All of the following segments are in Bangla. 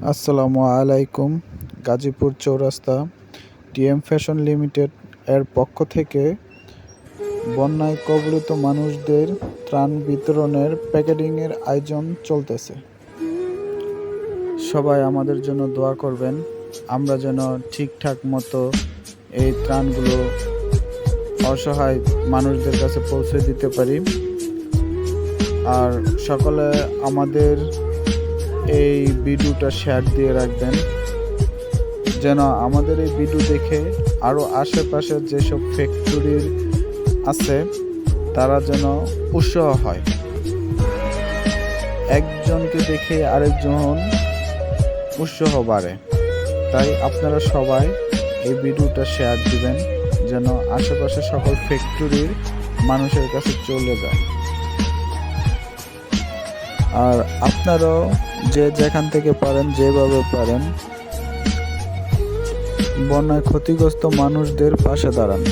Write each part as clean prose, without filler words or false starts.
আসসালামু আলাইকুম। গাজীপুর চৌরাস্তা টিএম ফ্যাশন লিমিটেড এর পক্ষ থেকে বন্যায় কবলিত মানুষদের ত্রাণ বিতরণের প্যাকেটিংয়ের আয়োজন চলতেছে। সবাই আমাদের জন্য দোয়া করবেন, আমরা যেন ঠিকঠাক মতো এই ত্রাণগুলো অসহায় মানুষদের কাছে পৌঁছে দিতে পারি। আর সকলে আমাদের এই ভিডিওটা শেয়ার দিয়ে রাখবেন, যেন আমাদের এই ভিডিও দেখে আরও আশেপাশের যেসব ফ্যাক্টরির আছে তারা যেন উৎসাহ হয়। একজনকে দেখে আরেকজন উৎসাহ বাড়ে। তাই আপনারা সবাই এই ভিডিওটা শেয়ার দিবেন, যেন আশেপাশে সকল ফ্যাক্টরির মানুষের কাছে চলে যায়। আর আপনারাও যে যেখান থেকে পারেন, যেভাবে পারেন, বন্যায় ক্ষতিগ্রস্ত মানুষদের পাশে দাঁড়ান।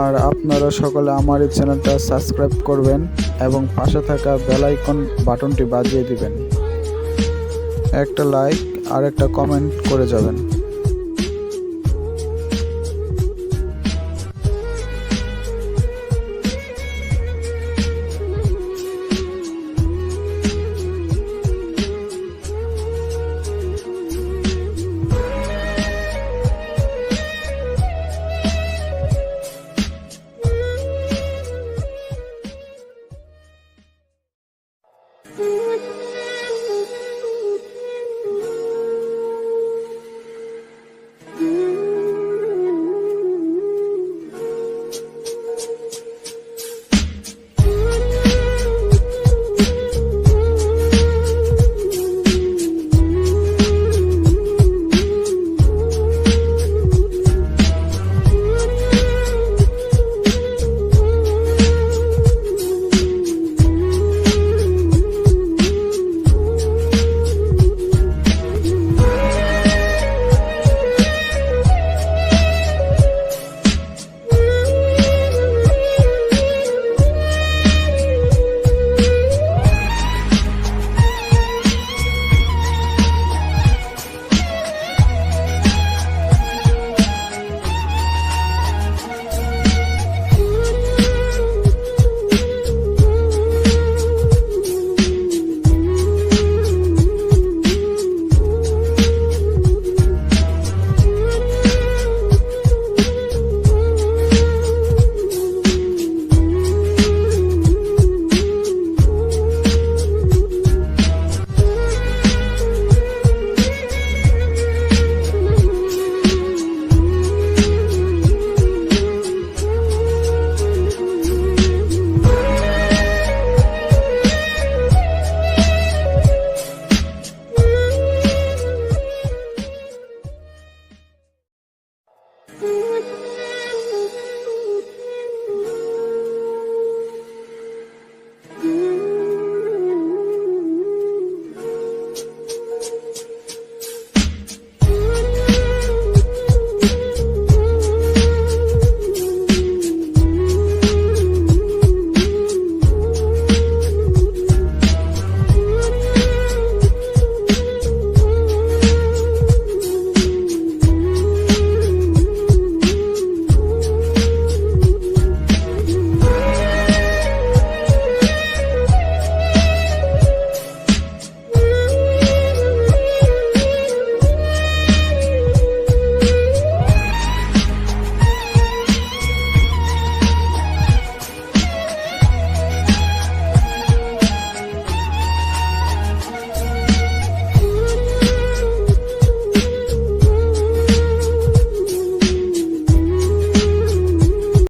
আর আপনারা সকলে আমার এই চ্যানেলটা সাবস্ক্রাইব করবেন এবং পাশে থাকা বেল আইকন বাটনটি বাজিয়ে দিবেন। একটা লাইক আর একটা কমেন্ট করে যাবেন।